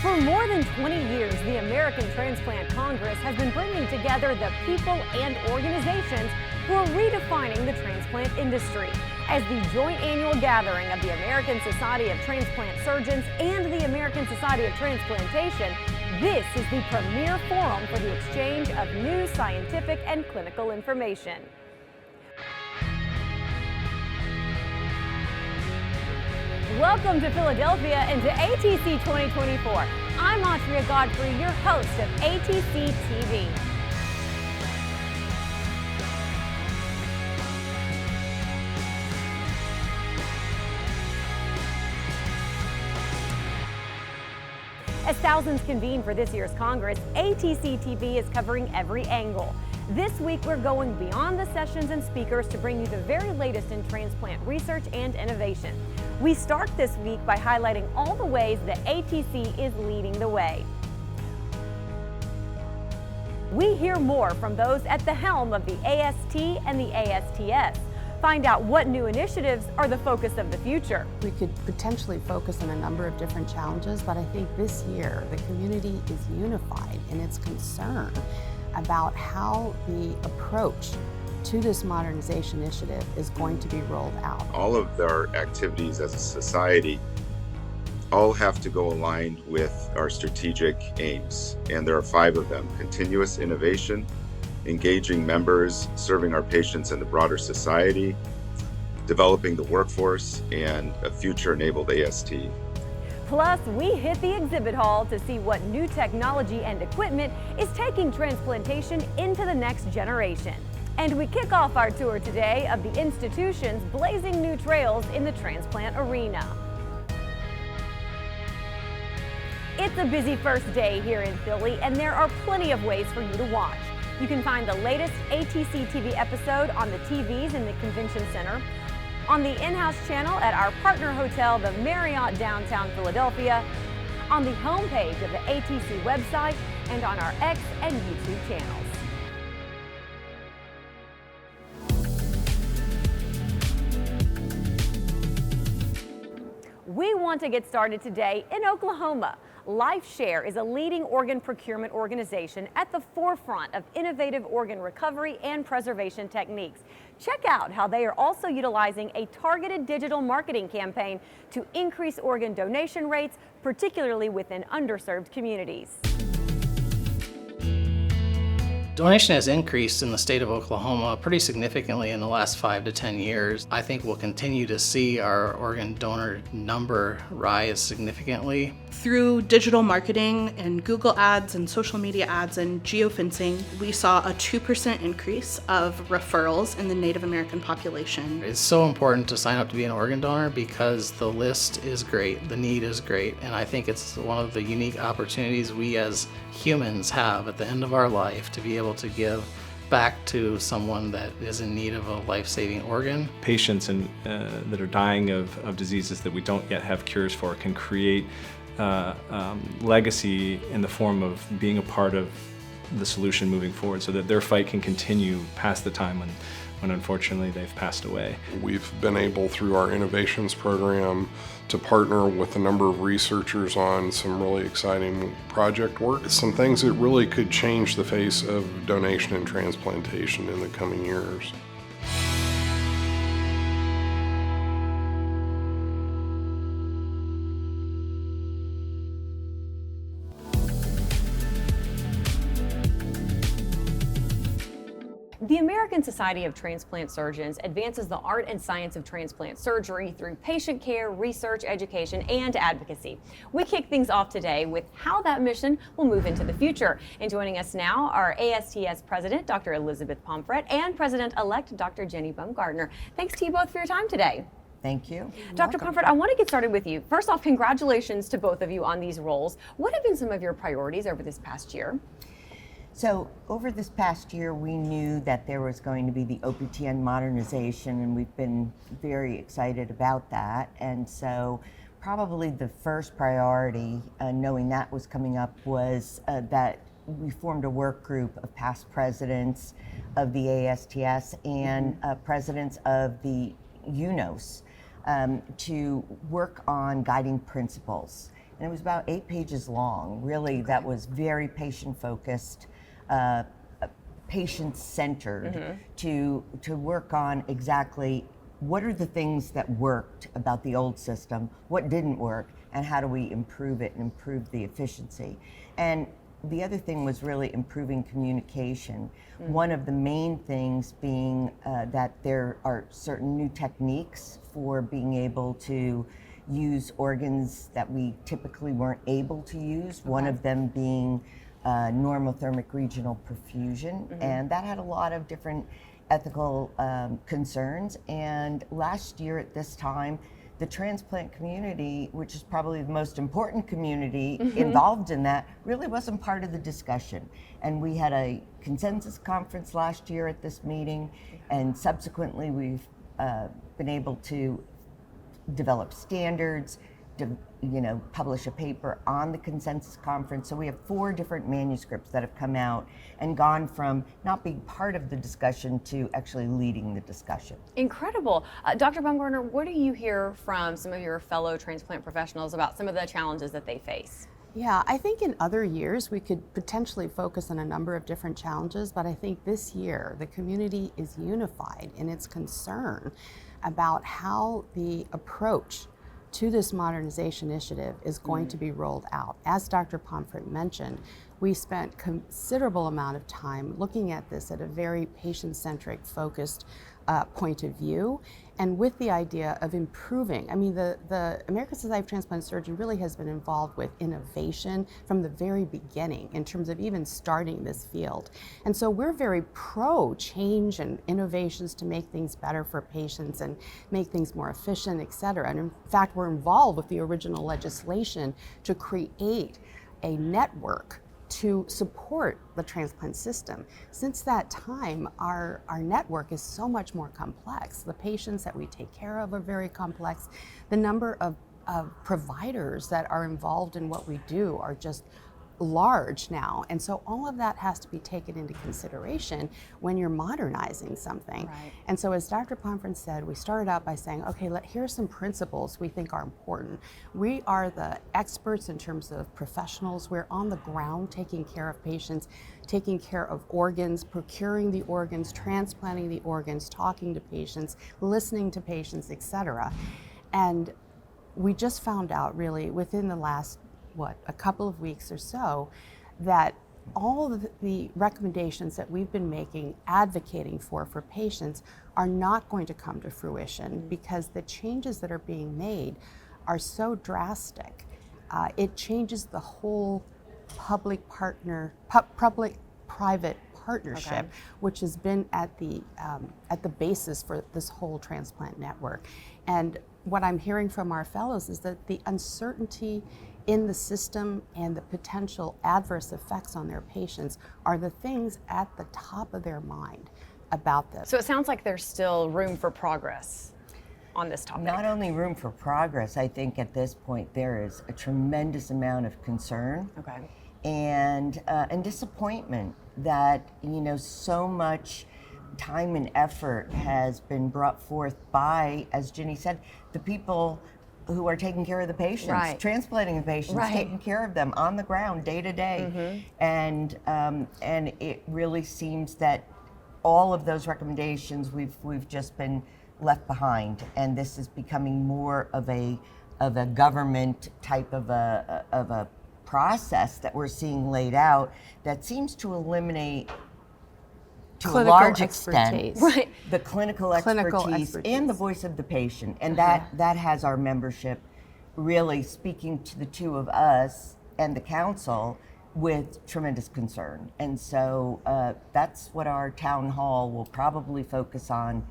For more than 20 years, the American Transplant Congress has been bringing together the people and organizations who are redefining the transplant industry. As the joint annual gathering of the American Society of Transplant Surgeons and the American Society of Transplantation, this is the premier forum for the exchange of new scientific and clinical information. Welcome to Philadelphia and to ATC 2024. I'm Autria Godfrey, your host of ATC TV. As thousands convene for this year's Congress, ATC TV is covering every angle. This week, we're going beyond the sessions and speakers to bring you the very latest in transplant research and innovation. We start this week by highlighting all the ways that ATC is leading the way. We hear more from those at the helm of the AST and the ASTS. Find out what new initiatives are the focus of the future. We could potentially focus on a number of different challenges, but I think this year the community is unified in its concern about how the approach to this modernization initiative is going to be rolled out. All of our activities as a society all have to go aligned with our strategic aims, and there are 5 of them: continuous innovation, engaging members, serving our patients and the broader society, developing the workforce, and a future-enabled AST. Plus, we hit the exhibit hall to see what new technology and equipment is taking transplantation into the next generation. And we kick off our tour today of the institutions blazing new trails in the transplant arena. It's a busy first day here in Philly, and there are plenty of ways for you to watch. You can find the latest ATC TV episode on the TVs in the Convention Center, on the in-house channel at our partner hotel, the Marriott Downtown Philadelphia, on the homepage of the ATC website, and on our X and YouTube channels. We want to get started today in Oklahoma. LifeShare is a leading organ procurement organization at the forefront of innovative organ recovery and preservation techniques. Check out how they are also utilizing a targeted digital marketing campaign to increase organ donation rates, particularly within underserved communities. Donation has increased in the state of Oklahoma pretty significantly in the last 5 to 10 years. I think we'll continue to see our organ donor number rise significantly. Through digital marketing and Google ads and social media ads and geofencing, we saw a 2% increase of referrals in the Native American population. It's so important to sign up to be an organ donor because the list is great, the need is great, and I think it's one of the unique opportunities we as humans have at the end of our life to be able to give back to someone that is in need of a life-saving organ. Patients that are dying of diseases that we don't yet have cures for can create legacy in the form of being a part of the solution moving forward so that their fight can continue past the time when unfortunately they've passed away. We've been able, through our innovations program, to partner with a number of researchers on some really exciting project work. Some things that really could change the face of donation and transplantation in the coming years. The American Society of Transplant Surgeons advances the art and science of transplant surgery through patient care, research, education, and advocacy. We kick things off today with how that mission will move into the future. And joining us now are ASTS President Dr. Elizabeth Pomfret and President-elect Dr. Jenny Baumgartner. Thanks to you both for your time today. Thank you. Dr. Pomfret, I want to get started with you. First off, congratulations to both of you on these roles. What have been some of your priorities over this past year? So over this past year, we knew that there was going to be the OPTN modernization, and we've been very excited about that. And so probably the first priority, knowing that was coming up, was that we formed a work group of past presidents of the ASTS and presidents of the UNOS to work on guiding principles and it was about 8 pages long. Really, that was very patient-focused, patient-centered to work on exactly what are the things that worked about the old system, what didn't work, and how do we improve it and improve the efficiency. And the other thing was really improving communication. One of the main things being that there are certain new techniques for being able to use organs that we typically weren't able to use. One of them being normothermic regional perfusion, and that had a lot of different ethical concerns. And last year at this time, the transplant community, which is probably the most important community involved in that, really wasn't part of the discussion. And we had a consensus conference last year at this meeting, and subsequently we've been able to develop standards, publish a paper on the consensus conference. So we have 4 different manuscripts that have come out and gone from not being part of the discussion to actually leading the discussion. Incredible. Dr. Bumgarner, what do you hear from some of your fellow transplant professionals about some of the challenges that they face? Yeah, I think in other years we could potentially focus on a number of different challenges, but I think this year the community is unified in its concern about how the approach to this modernization initiative is going to be rolled out. As Dr. Pomfret mentioned, we spent considerable amount of time looking at this at a very patient-centric, focused point of view, and with the idea of improving. I mean, the American Society of Transplant Surgery really has been involved with innovation from the very beginning in terms of even starting this field. And so we're very pro change and innovations to make things better for patients and make things more efficient, et cetera. And in fact, we're involved with the original legislation to create a network to support the transplant system. Since that time, our network is so much more complex. The patients that we take care of are very complex. The number of providers that are involved in what we do are just large now. And so all of that has to be taken into consideration when you're modernizing something. Right. And so as Dr. Pomfret said, we started out by saying, okay, here's some principles we think are important. We are the experts in terms of professionals. We're on the ground taking care of patients, taking care of organs, procuring the organs, transplanting the organs, talking to patients, listening to patients, et cetera. And we just found out really within the last a couple of weeks or so, that all of the recommendations that we've been making, advocating for patients, are not going to come to fruition because the changes that are being made are so drastic. It changes the whole public-private partnership, which has been at the basis for this whole transplant network. And what I'm hearing from our fellows is that the uncertainty in the system and the potential adverse effects on their patients are the things at the top of their mind about this. So it sounds like there's still room for progress on this topic. Not only room for progress, I think at this point there is a tremendous amount of concern and disappointment that so much time and effort has been brought forth by, as Ginny said, the people who are taking care of the patients, transplanting the patients, taking care of them on the ground day to day. And it really seems that all of those recommendations we've just been left behind, and this is becoming more of a government type of a process that we're seeing laid out that seems to eliminate to a large extent the clinical expertise and the voice of the patient, and that has our membership really speaking to the two of us and the council with tremendous concern. And so that's what our town hall will probably focus on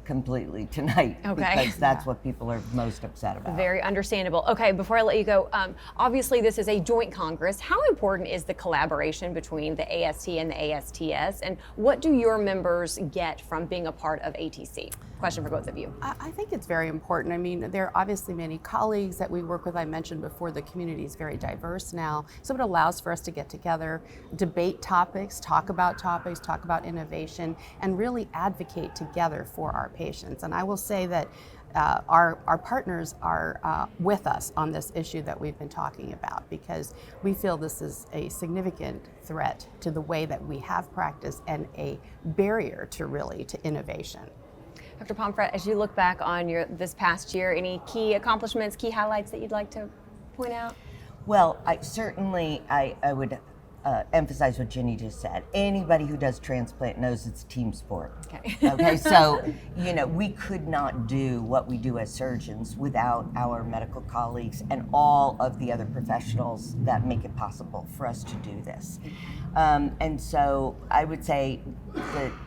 completely tonight, because that's what people are most upset about. Very understandable. Okay, before I let you go, obviously this is a joint Congress. How important is the collaboration between the AST and the ASTS, and what do your members get from being a part of ATC? Question for both of you. I think it's very important. I mean, there are obviously many colleagues that we work with. I mentioned before, the community is very diverse now, so it allows for us to get together, debate topics, talk about innovation, and really advocate together for our patients. And I will say that our partners are with us on this issue that we've been talking about, because we feel this is a significant threat to the way that we have practice and a barrier to innovation. Dr. Pomfret, as you look back on this past year, any key accomplishments, key highlights that you'd like to point out? Well, I would emphasize what Ginny just said. Anybody who does transplant knows it's a team sport. Okay, so, we could not do what we do as surgeons without our medical colleagues and all of the other professionals that make it possible for us to do this. And so I would say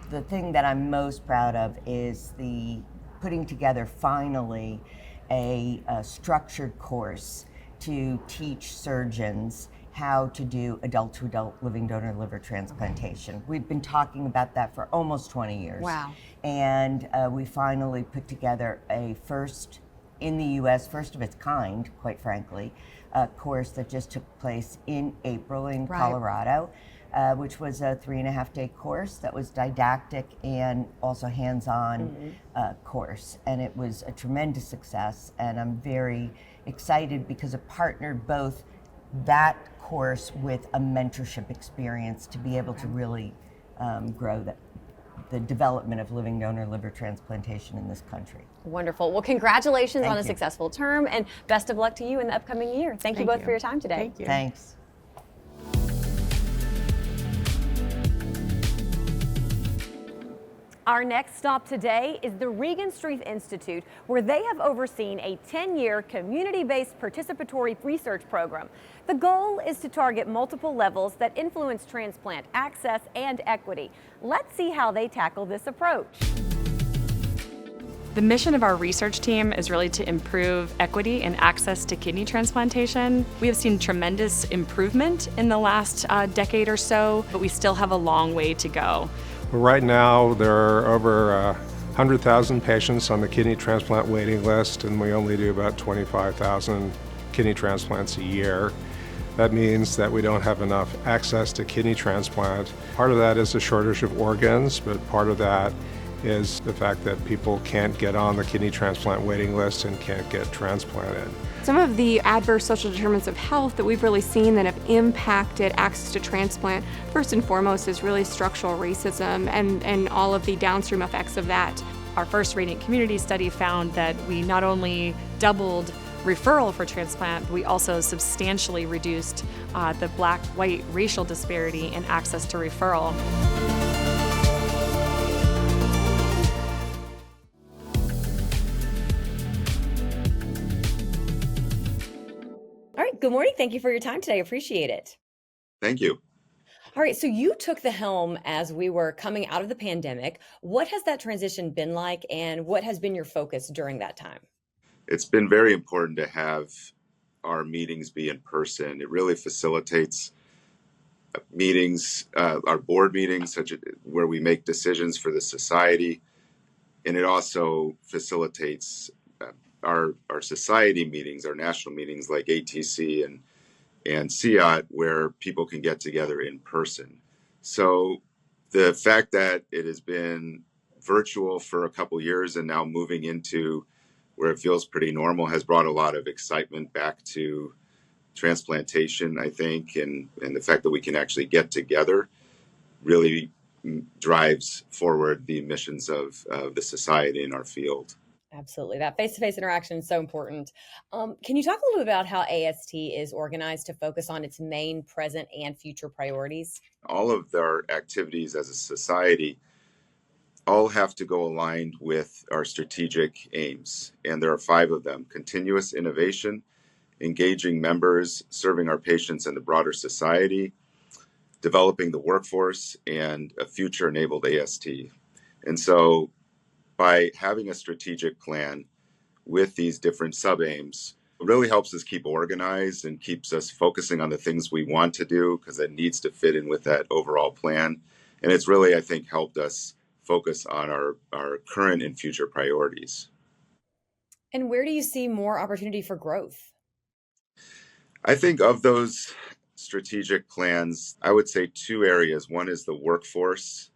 the thing that I'm most proud of is the putting together finally a structured course to teach surgeons how to do adult-to-adult living donor liver transplantation. We've been talking about that for almost 20 years. Wow. And we finally put together a first in the US, first of its kind, quite frankly, course that just took place in April in Colorado, which was a 3.5-day course that was didactic and also hands-on course. And it was a tremendous success, and I'm very excited because it partnered both that course with a mentorship experience to be able to really grow the development of living donor liver transplantation in this country. Wonderful. Well, congratulations on a you. successful term, and best of luck to you in the upcoming year. Thank you both for your time today. Thank you. Thanks. Our next stop today is the Regan Street Institute, where they have overseen a 10-year community-based participatory research program. The goal is to target multiple levels that influence transplant access and equity. Let's see how they tackle this approach. The mission of our research team is really to improve equity and access to kidney transplantation. We have seen tremendous improvement in the last decade or so, but we still have a long way to go. Right now, there are over 100,000 patients on the kidney transplant waiting list, and we only do about 25,000 kidney transplants a year. That means that we don't have enough access to kidney transplant. Part of that is a shortage of organs, but part of that is the fact that people can't get on the kidney transplant waiting list and can't get transplanted. Some of the adverse social determinants of health that we've really seen that have impacted access to transplant, first and foremost, is really structural racism and all of the downstream effects of that. Our first Radiant Community study found that we not only doubled referral for transplant, but we also substantially reduced the black-white racial disparity in access to referral. All right, good morning. Thank you for your time today. Appreciate it. Thank you. All right, so you took the helm as we were coming out of the pandemic. What has that transition been like, and what has been your focus during that time? It's been very important to have our meetings be in person. It really facilitates meetings, our board meetings, where we make decisions for the society, and it also facilitates our society meetings, our national meetings like ATC and CIOT, where people can get together in person. So the fact that it has been virtual for a couple years and now moving into where it feels pretty normal has brought a lot of excitement back to transplantation, I think, and the fact that we can actually get together really drives forward the missions of the society in our field. Absolutely. That face-to-face interaction is so important. Can you talk a little bit about how AST is organized to focus on its main, present, and future priorities? All of our activities as a society all have to go aligned with our strategic aims, and there are 5 of them: continuous innovation, engaging members, serving our patients and the broader society, developing the workforce, and a future-enabled AST. And so by having a strategic plan with these different sub-aims, it really helps us keep organized and keeps us focusing on the things we want to do, because it needs to fit in with that overall plan. And it's really, I think, helped us focus on our current and future priorities. And where do you see more opportunity for growth? I think of those strategic plans, I would say 2 areas. One is the workforce.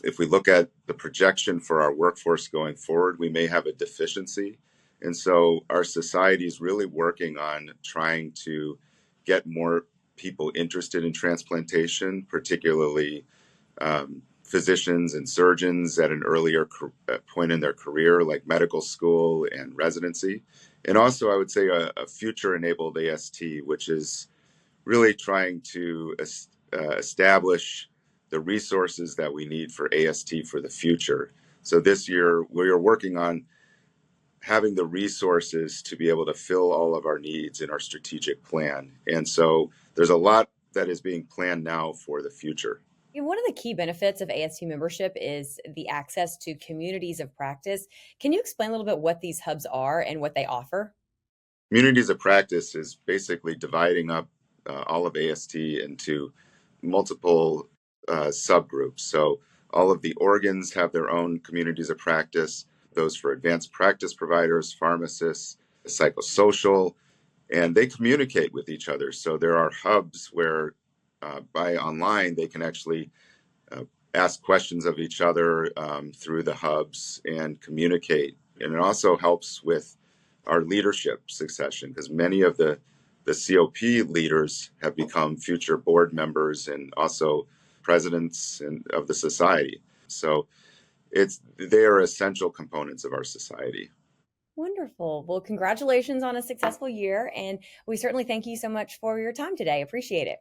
if we look at the projection for our workforce going forward, we may have a deficiency. And so our society is really working on trying to get more people interested in transplantation, particularly physicians and surgeons at an earlier point in their career, like medical school and residency. And also, I would say a future-enabled AST, which is really trying to establish the resources that we need for AST for the future. So this year, we are working on having the resources to be able to fill all of our needs in our strategic plan. And so there's a lot that is being planned now for the future. One of the key benefits of AST membership is the access to communities of practice. Can you explain a little bit what these hubs are and what they offer? Communities of practice is basically dividing up all of AST into multiple subgroups. So all of the organs have their own communities of practice, those for advanced practice providers, pharmacists, psychosocial, and they communicate with each other. So there are hubs where by online, they can actually ask questions of each other through the hubs and communicate. And it also helps with our leadership succession, because many of the COP leaders have become future board members and also presidents of the society. So they are essential components of our society. Wonderful. Well, congratulations on a successful year. And we certainly thank you so much for your time today. Appreciate it.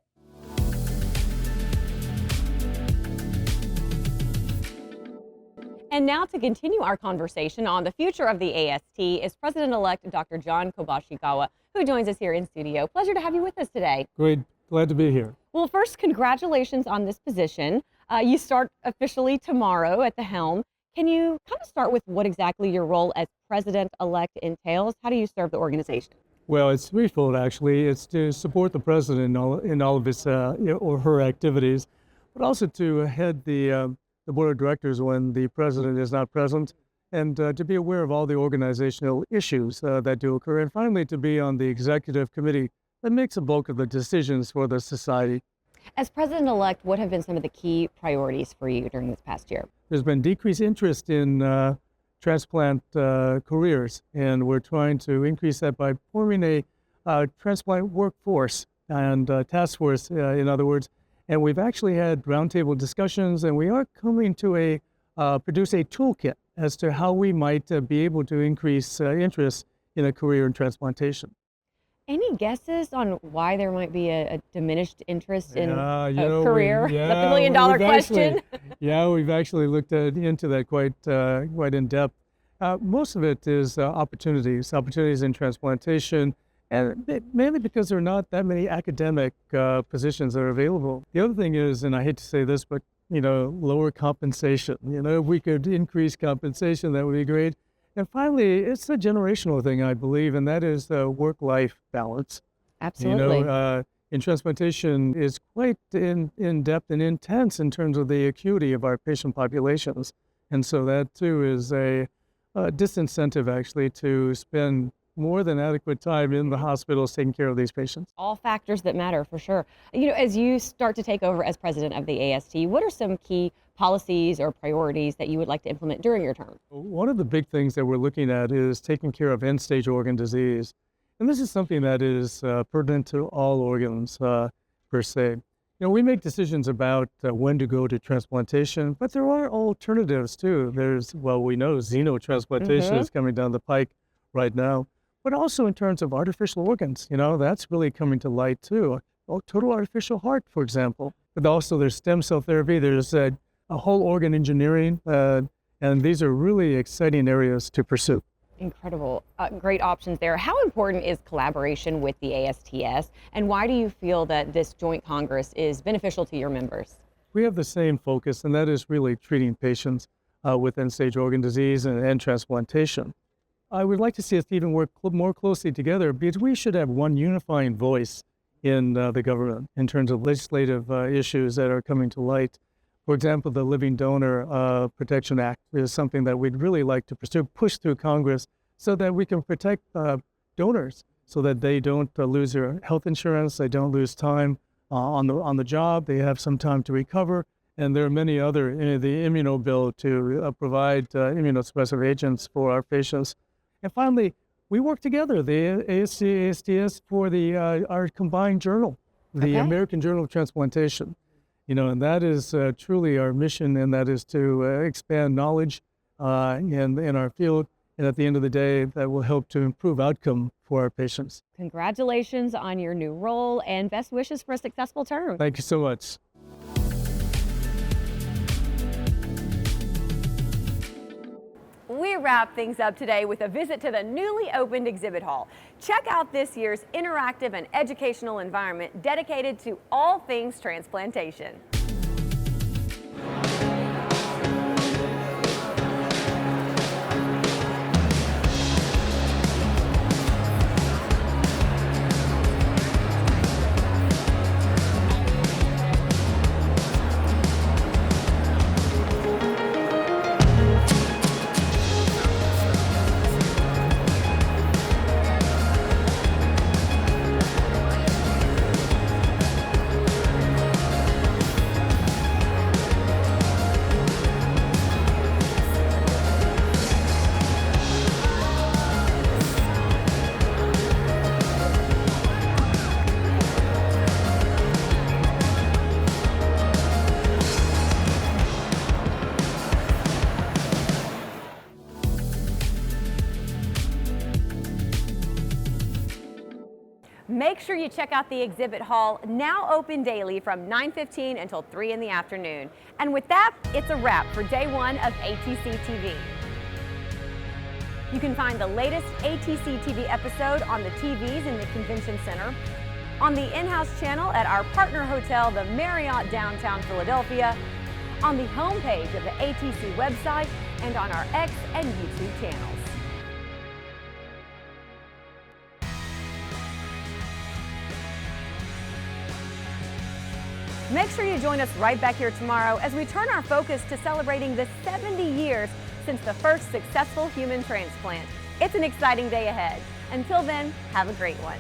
And now to continue our conversation on the future of the AST is President-elect Dr. John Kobashigawa, who joins us here in studio. Pleasure to have you with us today. Great. Glad to be here. Well, first, congratulations on this position. You start officially tomorrow at the helm. Can you kind of start with what exactly your role as President-elect entails? How do you serve the organization? Well, it's threefold, actually. It's to support the president in all of his or her activities, but also to head the board of directors when the president is not present, and to be aware of all the organizational issues that do occur, and finally to be on the executive committee that makes the bulk of the decisions for the society. As president-elect, what have been some of the key priorities for you during this past year? There's been decreased interest in transplant careers, and we're trying to increase that by forming a transplant workforce and task force, in other words. And we've actually had roundtable discussions, and we are coming to produce a toolkit as to how we might be able to increase interest in a career in transplantation. Any guesses on why there might be a diminished interest in a career? That's the million-dollar question. We've actually looked into that quite in depth. Most of it is opportunities in transplantation, and mainly because there are not that many academic positions that are available. The other thing is, and I hate to say this, but lower compensation. If we could increase compensation, that would be great. And finally, it's a generational thing, I believe, and that is the work-life balance. Absolutely. In transplantation is quite in depth and intense in terms of the acuity of our patient populations. And so that too is a disincentive actually to spend more than adequate time in the hospitals taking care of these patients. All factors that matter, for sure. As you start to take over as president of the AST, what are some key policies or priorities that you would like to implement during your term? One of the big things that we're looking at is taking care of end-stage organ disease. And this is something that is pertinent to all organs per se. We make decisions about when to go to transplantation, but there are alternatives too. We know xenotransplantation is coming down the pike right now, but also in terms of artificial organs, that's really coming to light too. Total artificial heart, for example. But also there's stem cell therapy, there's a whole organ engineering, and these are really exciting areas to pursue. Incredible. Great options there. How important is collaboration with the ASTS, and why do you feel that this joint Congress is beneficial to your members? We have the same focus, and that is really treating patients with end-stage organ disease and transplantation. I would like to see us even work more closely together, because we should have one unifying voice in the government in terms of legislative issues that are coming to light. For example, the Living Donor Protection Act is something that we'd really like to push through Congress so that we can protect donors so that they don't lose their health insurance, they don't lose time on the job, they have some time to recover, And there are many other, the immunobill to provide immunosuppressive agents for our patients. And finally, we work together, the ASTS for our combined journal, the American Journal of Transplantation. And that is truly our mission, and that is to expand knowledge in our field. And at the end of the day, that will help to improve outcome for our patients. Congratulations on your new role and best wishes for a successful term. Thank you so much. We wrap things up today with a visit to the newly opened exhibit hall. Check out this year's interactive and educational environment dedicated to all things transplantation. Make sure you check out the exhibit hall, now open daily from 9:15 until 3 in the afternoon. And with that, it's a wrap for day one of ATC TV. You can find the latest ATC TV episode on the TVs in the Convention Center, on the in-house channel at our partner hotel, the Marriott Downtown Philadelphia, on the homepage of the ATC website, and on our X and YouTube channels. Make sure you join us right back here tomorrow as we turn our focus to celebrating the 70 years since the first successful human transplant. It's an exciting day ahead. Until then, have a great one.